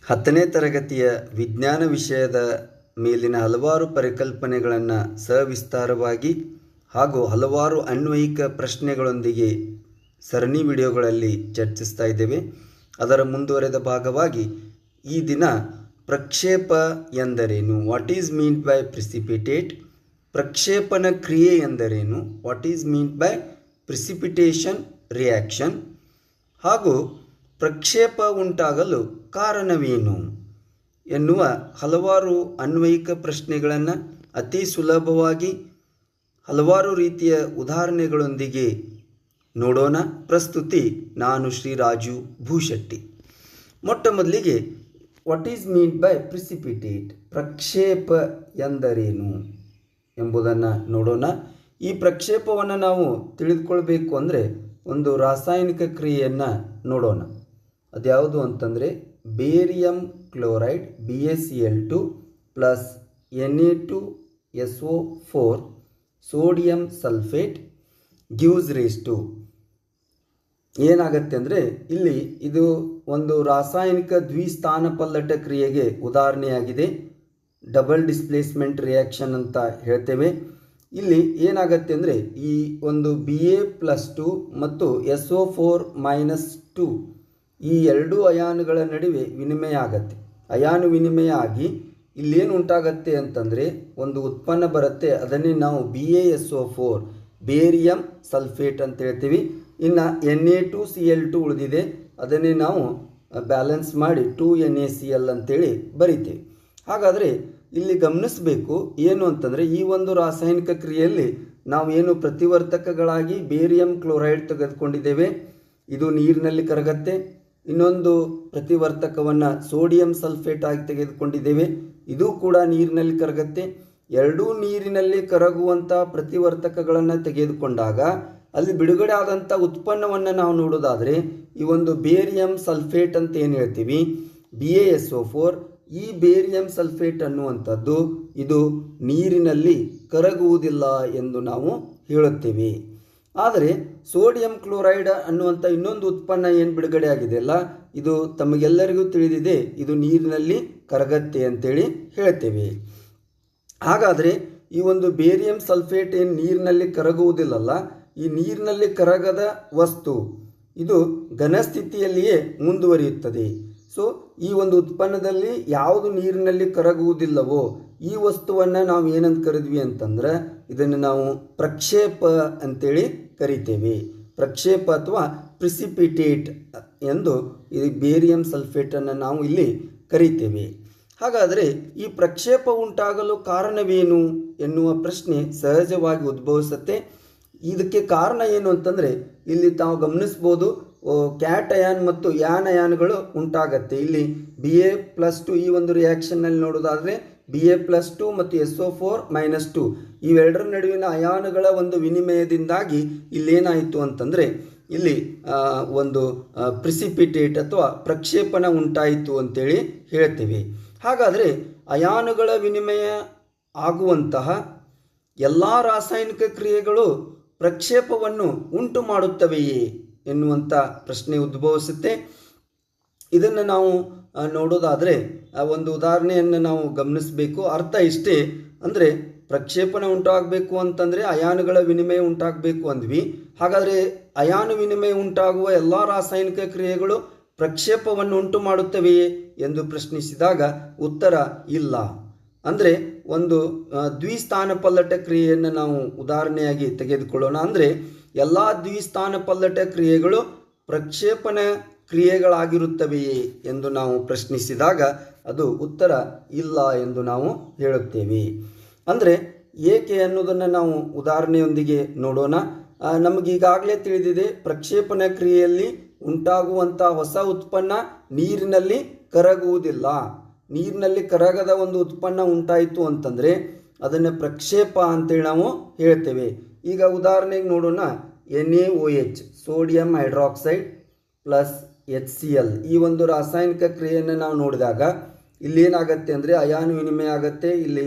10ನೇ ತರಗತಿಯ ವಿಜ್ಞಾನ ವಿಷಯದ ಮೇಲಿನ ಹಲವಾರು ಪರಿಕಲ್ಪನೆಗಳನ್ನು ಸವಿಸ್ತಾರವಾಗಿ ಹಾಗೂ ಹಲವಾರು ಅನ್ವಯಿಕ ಪ್ರಶ್ನೆಗಳೊಂದಿಗೆ ಸರಣಿ ವಿಡಿಯೋಗಳಲ್ಲಿ ಚರ್ಚಿಸ್ತಾ ಇದ್ದೇವೆ. ಅದರ ಮುಂದುವರೆದ ಭಾಗವಾಗಿ ಈ ದಿನ ಪ್ರಕ್ಷೇಪ ಎಂದರೇನು, what is meant by precipitate, ಪ್ರಕ್ಷೇಪಣ ಕ್ರಿಯೆ ಎಂದರೇನು, what is meant by precipitation reaction, ಹಾಗೂ ಪ್ರಕ್ಷೇಪ ಉಂಟಾಗಲು ಕಾರಣವೇನು ಎನ್ನುವ ಹಲವಾರು ಅನ್ವಯಿಕ ಪ್ರಶ್ನೆಗಳನ್ನು ಅತಿ ಸುಲಭವಾಗಿ ಹಲವಾರು ರೀತಿಯ ಉದಾಹರಣೆಗಳೊಂದಿಗೆ ನೋಡೋಣ. ಪ್ರಸ್ತುತಿ ನಾನು ಶ್ರೀ ರಾಜು ಭೂಶೆಟ್ಟಿ. ಮೊಟ್ಟ ಮೊದಲಿಗೆ what is meant by precipitate, ಪ್ರಕ್ಷೇಪ ಎಂದರೇನು ಎಂಬುದನ್ನು ನೋಡೋಣ. ಈ ಪ್ರಕ್ಷೇಪವನ್ನು ನಾವು ತಿಳಿದುಕೊಳ್ಬೇಕು ಅಂದರೆ ಒಂದು ರಾಸಾಯನಿಕ ಕ್ರಿಯೆಯನ್ನು ನೋಡೋಣ. ಅದ್ಯಾವುದು ಅಂತಂದರೆ barium chloride BaCl2 plus Na2SO4 sodium sulphate gives rise to ಏನಾಗುತ್ತೆ ಅಂದರೆ ಇಲ್ಲಿ ಇದು ಒಂದು ರಾಸಾಯನಿಕ ದ್ವಿಸ್ಥಾನಪಲ್ಲಟ ಕ್ರಿಯೆಗೆ ಉದಾಹರಣೆಯಾಗಿದೆ. ಡಬಲ್ ಡಿಸ್ಪ್ಲೇಸ್ಮೆಂಟ್ ರಿಯಾಕ್ಷನ್ ಅಂತ ಹೇಳ್ತೇವೆ. ಇಲ್ಲಿ ಏನಾಗುತ್ತೆ ಅಂದರೆ ಈ ಒಂದು Ba+2 ಮತ್ತು SO4-2 ಈ ಎರಡೂ ಅಯಾನುಗಳ ನಡುವೆ ವಿನಿಮಯ ಆಗತ್ತೆ. ಅಯಾನು ವಿನಿಮಯ ಆಗಿ ಇಲ್ಲೇನು ಉಂಟಾಗತ್ತೆ ಅಂತಂದರೆ ಒಂದು ಉತ್ಪನ್ನ ಬರುತ್ತೆ. ಅದನ್ನೇ ನಾವು BaSO4 ಬೇರಿಯಂ ಸಲ್ಫೇಟ್ ಅಂತ ಹೇಳ್ತೀವಿ. ಇನ್ನು Na2Cl2 ಉಳಿದಿದೆ, ಅದನ್ನೇ ನಾವು ಬ್ಯಾಲೆನ್ಸ್ ಮಾಡಿ 2NaCl ಅಂತೇಳಿ ಬರಿತೀವಿ. ಹಾಗಾದರೆ ಇಲ್ಲಿ ಗಮನಿಸಬೇಕು ಏನು ಅಂತಂದರೆ ಈ ಒಂದು ರಾಸಾಯನಿಕ ಕ್ರಿಯೆಯಲ್ಲಿ ನಾವು ಏನು ಪ್ರತಿವರ್ತಕಗಳಾಗಿ ಬೇರಿಯಂ ಕ್ಲೋರೈಡ್ ತೆಗೆದುಕೊಂಡಿದ್ದೇವೆ, ಇದು ನೀರಿನಲ್ಲಿ ಕರಗತ್ತೆ. ಇನ್ನೊಂದು ಪ್ರತಿವರ್ತಕವನ್ನು ಸೋಡಿಯಂ ಸಲ್ಫೇಟ್ ಆಗಿ ತೆಗೆದುಕೊಂಡಿದ್ದೇವೆ, ಇದು ಕೂಡ ನೀರಿನಲ್ಲಿ ಕರಗತ್ತೆ. ಎರಡೂ ನೀರಿನಲ್ಲಿ ಕರಗುವಂಥ ಪ್ರತಿವರ್ತಕಗಳನ್ನು ತೆಗೆದುಕೊಂಡಾಗ ಅಲ್ಲಿ ಬಿಡುಗಡೆ ಆದಂಥ ಉತ್ಪನ್ನವನ್ನು ನಾವು ನೋಡೋದಾದರೆ ಈ ಒಂದು ಬೇರಿಯಂ ಸಲ್ಫೇಟ್ ಅಂತ ಏನು ಹೇಳ್ತೀವಿ BaSO4, ಈ ಬೇರಿಯಂ ಸಲ್ಫೇಟ್ ಅನ್ನುವಂಥದ್ದು ಇದು ನೀರಿನಲ್ಲಿ ಕರಗುವುದಿಲ್ಲ ಎಂದು ನಾವು ಹೇಳುತ್ತೇವೆ. ಆದರೆ ಸೋಡಿಯಂ ಕ್ಲೋರೈಡ್ ಅನ್ನುವಂಥ ಇನ್ನೊಂದು ಉತ್ಪನ್ನ ಏನು ಬಿಡುಗಡೆ ಆಗಿದೆಯಲ್ಲ, ಇದು ತಮಗೆಲ್ಲರಿಗೂ ತಿಳಿದಿದೆ, ಇದು ನೀರಿನಲ್ಲಿ ಕರಗತ್ತೆ ಅಂತೇಳಿ ಹೇಳ್ತೇವೆ. ಹಾಗಾದರೆ ಈ ಒಂದು ಬೇರಿಯಂ ಸಲ್ಫೇಟ್ ಏನು ನೀರಿನಲ್ಲಿ ಕರಗುವುದಿಲ್ಲಲ್ಲ, ಈ ನೀರಿನಲ್ಲಿ ಕರಗದ ವಸ್ತು ಇದು ಘನಸ್ಥಿತಿಯಲ್ಲಿಯೇ ಮುಂದುವರಿಯುತ್ತದೆ. ಸೊ ಈ ಒಂದು ಉತ್ಪನ್ನದಲ್ಲಿ ಯಾವುದು ನೀರಿನಲ್ಲಿ ಕರಗುವುದಿಲ್ಲವೋ ಈ ವಸ್ತುವನ್ನು ನಾವು ಏನಂತ ಕರೆದ್ವಿ ಅಂತಂದ್ರೆ ಇದನ್ನು ನಾವು ಪ್ರಕ್ಷೇಪ ಅಂತೇಳಿ ಕರಿತೇವೆ. ಪ್ರಕ್ಷೇಪ ಅಥವಾ ಪ್ರಿಸಿಪಿಟೇಟ್ ಎಂದು ಈ ಬೇರಿಯಂ ಸಲ್ಫೇಟನ್ನು ನಾವು ಇಲ್ಲಿ ಕರಿತೇವೆ. ಹಾಗಾದರೆ ಈ ಪ್ರಕ್ಷೇಪ ಉಂಟಾಗಲು ಕಾರಣವೇನು ಎನ್ನುವ ಪ್ರಶ್ನೆ ಸಹಜವಾಗಿ ಉದ್ಭವಿಸುತ್ತೆ. ಇದಕ್ಕೆ ಕಾರಣ ಏನು ಅಂತಂದರೆ ಇಲ್ಲಿ ತಾವು ಗಮನಿಸ್ಬೋದು, ಕ್ಯಾಟ್ ಅಯಾನ್ ಮತ್ತು ಯಾನ್ ಅಯಾನ್ಗಳು ಉಂಟಾಗತ್ತೆ. ಇಲ್ಲಿ Ba+2 ಈ ಒಂದು ರಿಯಾಕ್ಷನ್ನಲ್ಲಿ ನೋಡೋದಾದರೆ Ba+2 ಮತ್ತು SO4-2 ಇವೆರಡರ ನಡುವಿನ ಅಯಾನುಗಳ ಒಂದು ವಿನಿಮಯದಿಂದಾಗಿ ಇಲ್ಲೇನಾಯಿತು ಅಂತಂದರೆ ಇಲ್ಲಿ ಒಂದು ಪ್ರಿಸಿಪಿಟೇಟ್ ಅಥವಾ ಪ್ರಕ್ಷೇಪಣ ಉಂಟಾಯಿತು ಅಂತೇಳಿ ಹೇಳ್ತೀವಿ. ಹಾಗಾದರೆ ಅಯಾನುಗಳ ವಿನಿಮಯ ಆಗುವಂತಹ ಎಲ್ಲ ರಾಸಾಯನಿಕ ಕ್ರಿಯೆಗಳು ಪ್ರಕ್ಷೇಪವನ್ನು ಉಂಟು ಮಾಡುತ್ತವೆಯೇ ಎನ್ನುವಂಥ ಪ್ರಶ್ನೆ ಉದ್ಭವಿಸುತ್ತೆ. ಇದನ್ನು ನಾವು ನೋಡೋದಾದರೆ ಒಂದು ಉದಾಹರಣೆಯನ್ನು ನಾವು ಗಮನಿಸಬೇಕು. ಅರ್ಥ ಇಷ್ಟೇ, ಅಂದರೆ ಪ್ರಕ್ಷೇಪಣೆ ಉಂಟಾಗಬೇಕು ಅಂತಂದರೆ ಅಯಾನುಗಳ ವಿನಿಮಯ ಉಂಟಾಗಬೇಕು ಅಂದ್ವಿ. ಹಾಗಾದರೆ ಅಯಾನು ವಿನಿಮಯ ಉಂಟಾಗುವ ಎಲ್ಲ ರಾಸಾಯನಿಕ ಕ್ರಿಯೆಗಳು ಪ್ರಕ್ಷೇಪವನ್ನು ಉಂಟು ಮಾಡುತ್ತವೆಯೇ ಎಂದು ಪ್ರಶ್ನಿಸಿದಾಗ ಉತ್ತರ ಇಲ್ಲ. ಅಂದರೆ ಒಂದು ದ್ವಿಸ್ಥಾನಪಲ್ಲಟ ಕ್ರಿಯೆಯನ್ನು ನಾವು ಉದಾಹರಣೆಯಾಗಿ ತೆಗೆದುಕೊಳ್ಳೋಣ. ಅಂದರೆ ಎಲ್ಲ ದ್ವಿಸ್ಥಾನಪಲ್ಲಟ ಕ್ರಿಯೆಗಳು ಪ್ರಕ್ಷೇಪಣ ಕ್ರಿಯೆಗಳಾಗಿರುತ್ತವೆಯೇ ಎಂದು ನಾವು ಪ್ರಶ್ನಿಸಿದಾಗ ಅದು ಉತ್ತರ ಇಲ್ಲ ಎಂದು ನಾವು ಹೇಳುತ್ತೇವೆ. ಅಂದರೆ ಏಕೆ ಅನ್ನೋದನ್ನು ನಾವು ಉದಾಹರಣೆಯೊಂದಿಗೆ ನೋಡೋಣ. ನಮಗೀಗಾಗಲೇ ತಿಳಿದಿದೆ, ಪ್ರಕ್ಷೇಪಣ ಕ್ರಿಯೆಯಲ್ಲಿ ಉಂಟಾಗುವಂಥ ಹೊಸ ಉತ್ಪನ್ನ ನೀರಿನಲ್ಲಿ ಕರಗುವುದಿಲ್ಲ. ನೀರಿನಲ್ಲಿ ಕರಗದ ಒಂದು ಉತ್ಪನ್ನ ಉಂಟಾಯಿತು ಅಂತಂದರೆ ಅದನ್ನು ಪ್ರಕ್ಷೇಪ ಅಂತೇಳಿ ನಾವು ಹೇಳ್ತೇವೆ. ಈಗ ಉದಾಹರಣೆಗೆ ನೋಡೋಣ, NaOH sodium hydroxide plus HCl ಈ ಒಂದು ರಾಸಾಯನಿಕ ಕ್ರಿಯೆಯನ್ನು ನಾವು ನೋಡಿದಾಗ ಇಲ್ಲೇನಾಗತ್ತೆ ಅಂದರೆ ಅಯಾನು ವಿನಿಮಯ ಆಗುತ್ತೆ. ಇಲ್ಲಿ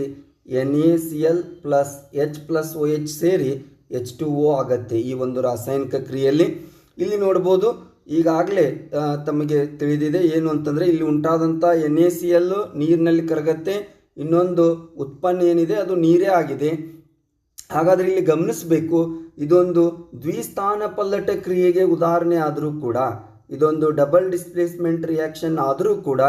NaCl ಪ್ಲಸ್ H+OH ಸೇರಿ H2O ಆಗತ್ತೆ ಈ ಒಂದು ರಾಸಾಯನಿಕ ಕ್ರಿಯೆಯಲ್ಲಿ. ಇಲ್ಲಿ ನೋಡ್ಬೋದು ಈಗಾಗಲೇ ತಮಗೆ ತಿಳಿದಿದೆ ಏನು ಅಂತಂದರೆ ಇಲ್ಲಿ ಉಂಟಾದಂಥ NaCl ನೀರಿನಲ್ಲಿ ಕರಗತ್ತೆ, ಇನ್ನೊಂದು ಉತ್ಪನ್ನ ಏನಿದೆ ಅದು ನೀರೇ ಆಗಿದೆ. ಹಾಗಾದರೆ ಇಲ್ಲಿ ಗಮನಿಸಬೇಕು, ಇದೊಂದು ದ್ವಿಸ್ಥಾನ ಪಲ್ಲಟ ಕ್ರಿಯೆಗೆ ಉದಾಹರಣೆ ಆದರೂ ಕೂಡ, ಇದೊಂದು ಡಬಲ್ ಡಿಸ್ಪ್ಲೇಸ್ಮೆಂಟ್ ರಿಯಾಕ್ಷನ್ ಆದರೂ ಕೂಡ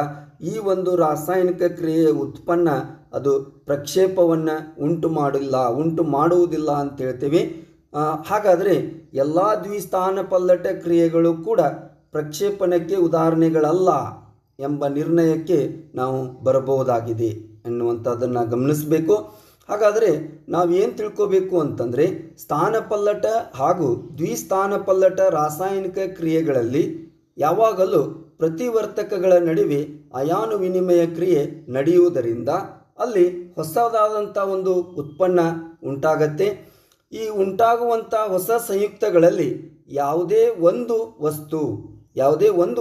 ಈ ಒಂದು ರಾಸಾಯನಿಕ ಕ್ರಿಯೆಯ ಉತ್ಪನ್ನ ಅದು ಪ್ರಕ್ಷೇಪವನ್ನು ಉಂಟು ಮಾಡುವುದಿಲ್ಲ ಅಂತ ಹೇಳ್ತೇವೆ. ಹಾಗಾದರೆ ಎಲ್ಲ ದ್ವಿಸ್ಥಾನ ಪಲ್ಲಟ ಕ್ರಿಯೆಗಳು ಕೂಡ ಪ್ರಕ್ಷೇಪಣಕ್ಕೆ ಉದಾಹರಣೆಗಳಲ್ಲ ಎಂಬ ನಿರ್ಣಯಕ್ಕೆ ನಾವು ಬರಬಹುದಾಗಿದೆ ಎನ್ನುವಂಥದ್ದನ್ನು ಗಮನಿಸಬೇಕು. ಹಾಗಾದರೆ ನಾವೇನು ತಿಳ್ಕೋಬೇಕು ಅಂತಂದರೆ, ಸ್ಥಾನಪಲ್ಲಟ ಹಾಗೂ ದ್ವಿಸ್ಥಾನ ಪಲ್ಲಟ ರಾಸಾಯನಿಕ ಕ್ರಿಯೆಗಳಲ್ಲಿ ಯಾವಾಗಲೂ ಪ್ರತಿವರ್ತಕಗಳ ನಡುವೆ ಅಯಾನು ವಿನಿಮಯ ಕ್ರಿಯೆ ನಡೆಯುವುದರಿಂದ ಅಲ್ಲಿ ಹೊಸದಾದಂಥ ಒಂದು ಉತ್ಪನ್ನ ಉಂಟಾಗತ್ತೆ. ಈ ಉಂಟಾಗುವಂಥ ಹೊಸ ಸಂಯುಕ್ತಗಳಲ್ಲಿ ಯಾವುದೇ ಒಂದು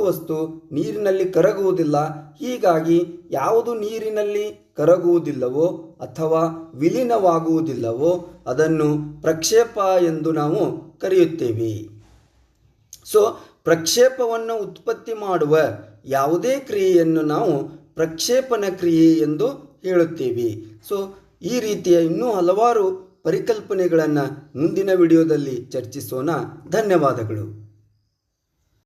ವಸ್ತು ನೀರಿನಲ್ಲಿ ಕರಗುವುದಿಲ್ಲ. ಹೀಗಾಗಿ ಯಾವುದು ನೀರಿನಲ್ಲಿ ಕರಗುವುದಿಲ್ಲವೋ ಅಥವಾ ವಿಲೀನವಾಗುವುದಿಲ್ಲವೋ ಅದನ್ನು ಪ್ರಕ್ಷೇಪ ಎಂದು ನಾವು ಕರೆಯುತ್ತೇವೆ. ಸೊ ಪ್ರಕ್ಷೇಪವನ್ನು ಉತ್ಪತ್ತಿ ಮಾಡುವ ಯಾವುದೇ ಕ್ರಿಯೆಯನ್ನು ನಾವು ಪ್ರಕ್ಷೇಪಣ ಕ್ರಿಯೆ ಎಂದು ಹೇಳುತ್ತೇವೆ. ಸೊ ಈ ರೀತಿಯ ಇನ್ನೂ ಹಲವಾರು ಪರಿಕಲ್ಪನೆಗಳನ್ನು ಮುಂದಿನ ವಿಡಿಯೋದಲ್ಲಿ ಚರ್ಚಿಸೋಣ. ಧನ್ಯವಾದಗಳು.